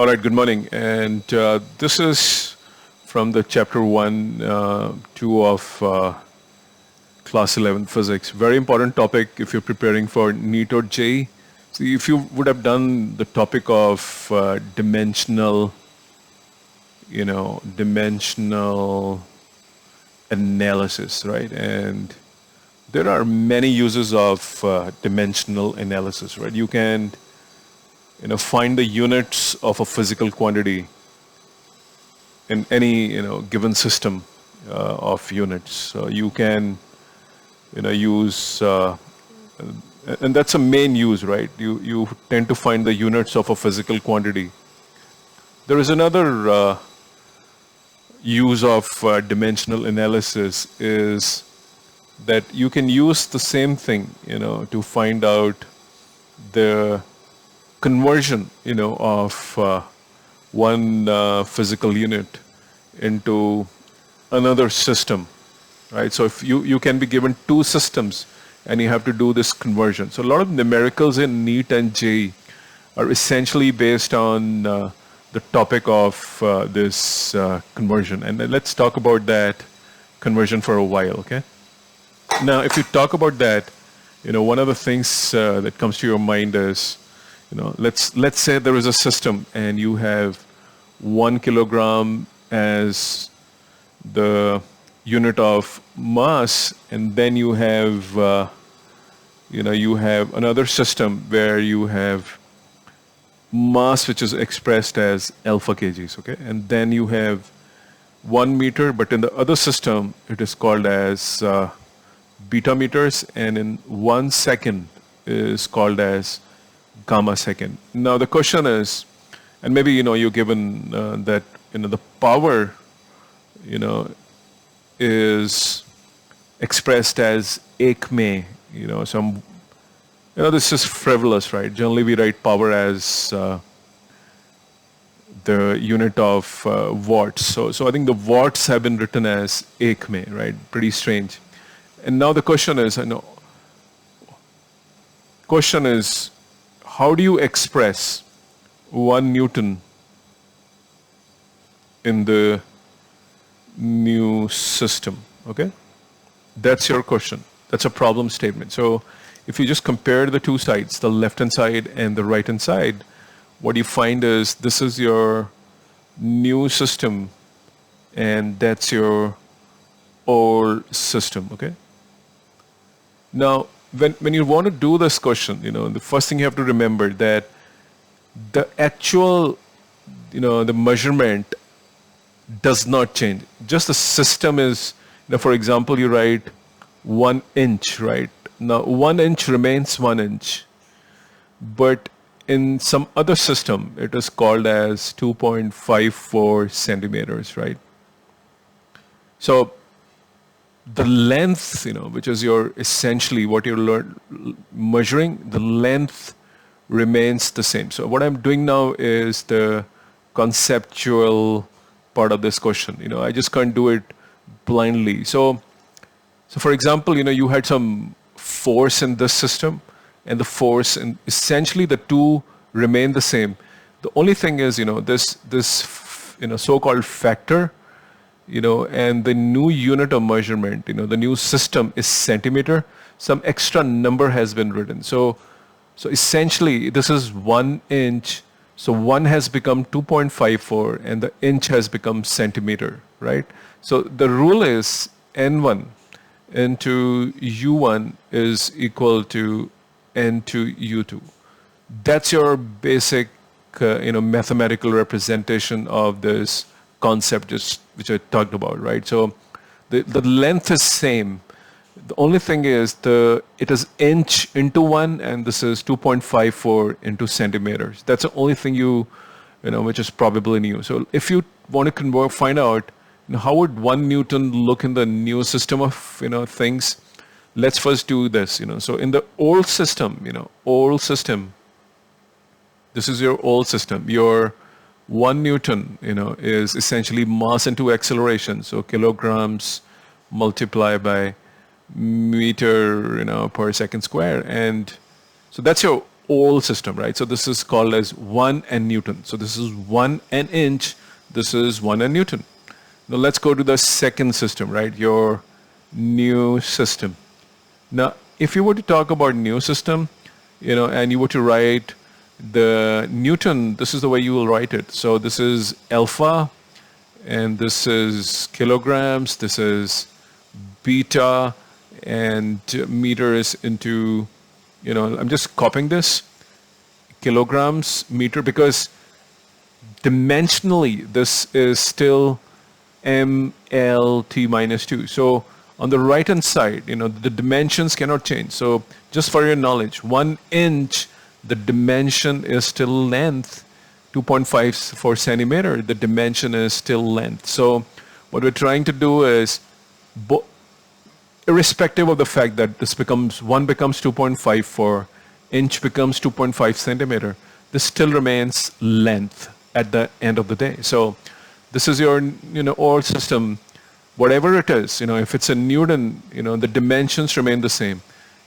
All right, good morning. And this is from the chapter 1, 2 of class 11 physics. Very important topic if you're preparing for NEET or JEE. See, if you would have done the topic of dimensional analysis, right? And there are many uses of dimensional analysis, right? You can find the units of a physical quantity in any given system of units. So you can use and that's a main use, right? You tend to find the units of a physical quantity. There is another use of dimensional analysis is that you can use the same thing to find out the conversion of one physical unit into another system, right? So if you can be given two systems and you have to do this conversion. So a lot of numericals in NEET and JEE are essentially based on the topic of this conversion. And let's talk about that conversion for a while, okay? Now, if you talk about that, one of the things that comes to your mind is, let's say there is a system and you have 1 kilogram as the unit of mass, and then you have another system where you have mass which is expressed as alpha kgs, okay? And then you have 1 meter, but in the other system it is called as beta meters, and in 1 second is called as gamma second. Now the question is, and maybe you're given that the power is expressed as ekme, some this is frivolous, right? Generally we write power as the unit of watts. So I think the watts have been written as ekme, right? Pretty strange. And now the question is, how do you express 1 Newton in the new system, okay? That's your question. That's a problem statement. So if you just compare the two sides, the left-hand side and the right-hand side, what you find is this is your new system and that's your old system, okay? Now, when you want to do this question, the first thing you have to remember that the actual, the measurement does not change. Just the system is, for example, you write 1 inch, right? Now, 1 inch remains 1 inch. But in some other system, it is called as 2.54 centimeters, right? So the length, which is your essentially what you're measuring, the length remains the same. So what I'm doing now is the conceptual part of this question. I just can't do it blindly. So for example, you had some force in this system, and the force, and essentially the two remain the same. The only thing is, this so-called factor, and the new unit of measurement, the new system is centimeter. Some extra number has been written. So essentially, this is 1 inch. So 1 has become 2.54, and the inch has become centimeter, right? So the rule is N1 into U1 is equal to N to U2. That's your basic, mathematical representation of this concept which I talked about, right? So the length is same. The only thing is it is inch into 1, and this is 2.54 into centimeters. That's the only thing which is probably new. So if you want to find out how would 1 Newton look in the new system of things, let's first do this. So in the old system, this is your old system. Your 1 Newton, is essentially mass into acceleration. So kilograms multiplied by meter, per second square. And so that's your old system, right? So this is called as 1 n Newton. So this is 1 n inch. This is 1 n Newton. Now let's go to the second system, right? Your new system. Now, if you were to talk about new system, and you were to write the Newton, this is the way you will write it. So this is alpha, and this is kilograms, this is beta, and meters into, I'm just copying this, kilograms, meter, because dimensionally, this is still MLT minus 2. So on the right-hand side, the dimensions cannot change. So just for your knowledge, 1 inch, the dimension is still length. 2.54 centimeter, the dimension is still length. So what we're trying to do is, irrespective of the fact that this becomes 2.54, inch becomes 2.5 centimeter, this still remains length at the end of the day. So this is your, old system, whatever it is, if it's a Newton, the dimensions remain the same.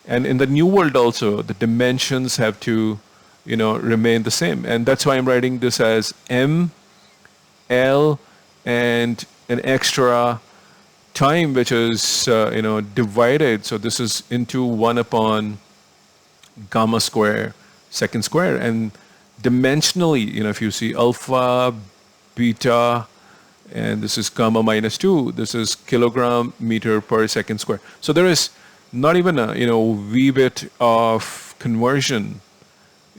And in the new world also, the dimensions have to, remain the same. And that's why I'm writing this as M, L, and an extra time, which is, divided. So this is into 1 upon gamma square, second square. And dimensionally, if you see alpha, beta, and this is gamma minus 2, this is kilogram meter per second square. So there is not even a, wee bit of conversion,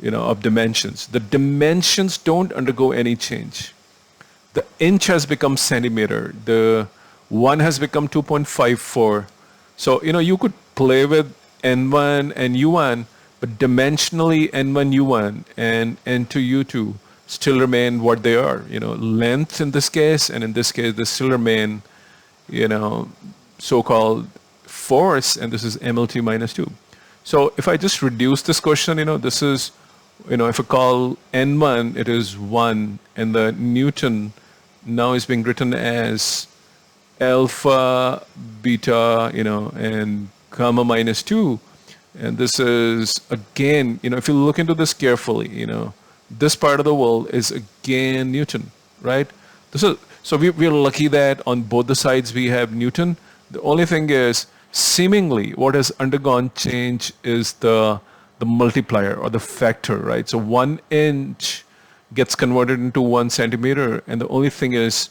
of dimensions. The dimensions don't undergo any change. The inch has become centimeter. The 1 has become 2.54. So, you could play with N1 and U1, but dimensionally N1, U1 and N2, U2 still remain what they are. Length in this case, and in this case, they still remain, so-called force, and this is MLT minus 2. So if I just reduce this question, this is, if I call N1, it is 1, and the Newton now is being written as alpha, beta, and gamma minus 2. And this is, again, if you look into this carefully, this part of the world is again Newton, right? So we're lucky that on both the sides we have Newton. The only thing is, seemingly what has undergone change is the multiplier or the factor, right? So 1 inch gets converted into 1 centimeter, and the only thing is,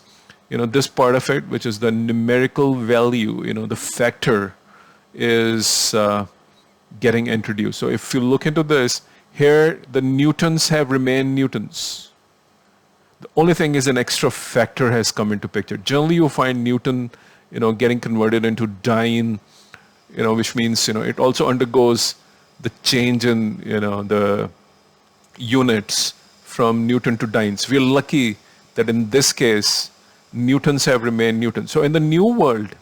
this part of it, which is the numerical value, the factor is getting introduced. So if you look into this, here the newtons have remained newtons. The only thing is an extra factor has come into picture. Generally you find Newton, getting converted into dyne, which means, it also undergoes the change in, the units from Newton to dynes. We're lucky that in this case, newtons have remained newtons. So in the new world,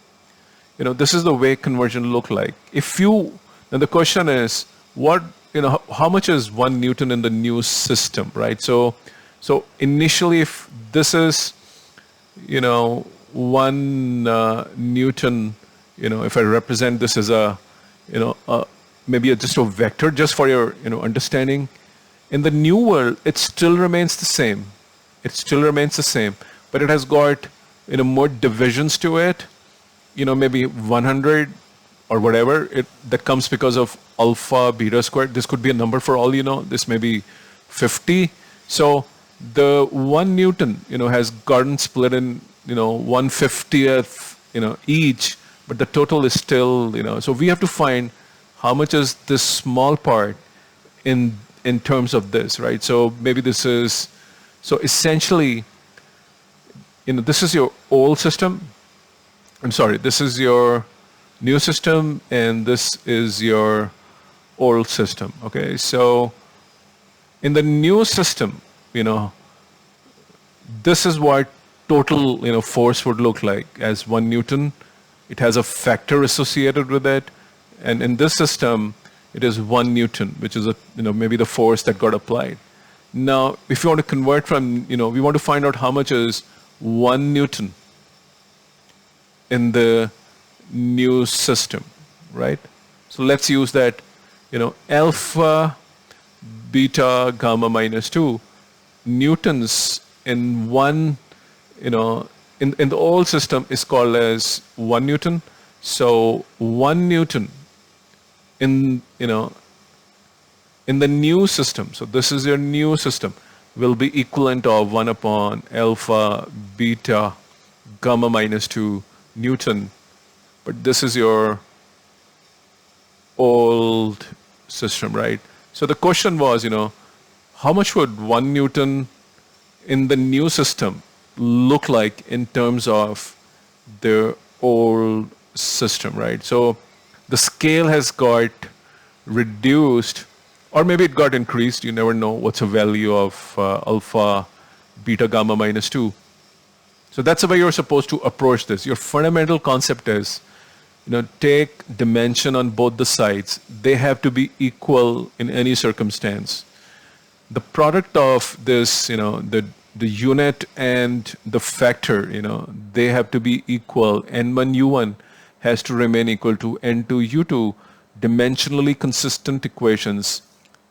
this is the way conversion look like. Then the question is, how much is 1 Newton in the new system, right? So initially, if this is, 1 Newton, if I represent this as maybe just a vector, just for your, understanding, in the new world, it still remains the same. It still remains the same, but it has got, more divisions to it, maybe 100 or whatever. That comes because of alpha, beta squared. This could be a number for all you know. This may be 50. So the 1 Newton, has gotten split in, 1/50th, each, but the total is still, so we have to find how much is this small part in terms of this, right? So maybe this is, so essentially, this is your old system. I'm sorry, this is your new system, and this is your old system, okay? So in the new system, this is what total, force would look like as 1 Newton. It has a factor associated with it. And in this system, it is 1 Newton, which is maybe the force that got applied. Now, if you want to convert from, we want to find out how much is 1 Newton in the new system, right? So let's use that, alpha beta gamma minus 2 newtons in one, in the old system is called as 1 newton. So 1 newton in, in the new system, so this is your new system, will be equivalent of 1 upon alpha beta gamma minus 2 newton. But this is your old system, right? So the question was, how much would 1 newton in the new system look like in terms of the old system, right? So the scale has got reduced, or maybe it got increased. You never know what's the value of alpha beta gamma minus 2. So that's the way you're supposed to approach this. Your fundamental concept is, take dimension on both the sides. They have to be equal in any circumstance. The product of this, the unit and the factor, they have to be equal. N1 U1 has to remain equal to N2 U2, dimensionally consistent equations,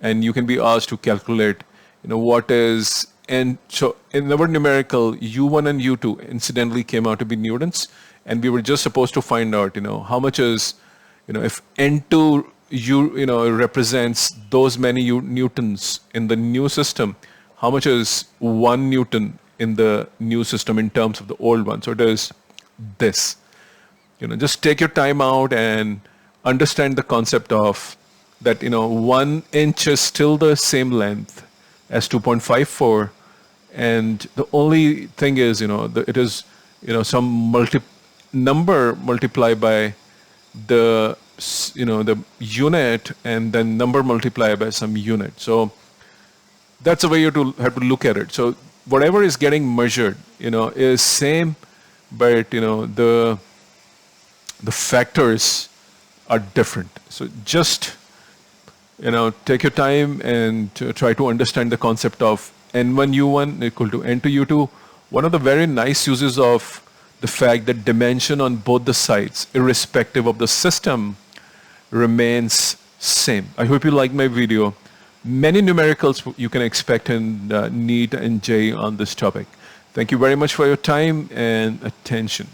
and you can be asked to calculate, what is, and so in our numerical, U1 and U2 incidentally came out to be newtons, and we were just supposed to find out, how much is, if N2 represents those many newtons in the new system, how much is 1 newton in the new system in terms of the old one? So it is this. Just take your time out and understand the concept of that, 1 inch is still the same length as 2.54. And the only thing is, it is, some number multiplied by the, the unit, and then number multiplied by some unit. So that's the way you have to look at it. So whatever is getting measured, is same, but, the factors are different. So just, take your time and try to understand the concept of N1 U1 equal to N2 U2. One of the very nice uses of the fact that dimension on both the sides, irrespective of the system, remains same. I hope you like my video. Many numericals you can expect in NEET and J on this topic. Thank you very much for your time and attention.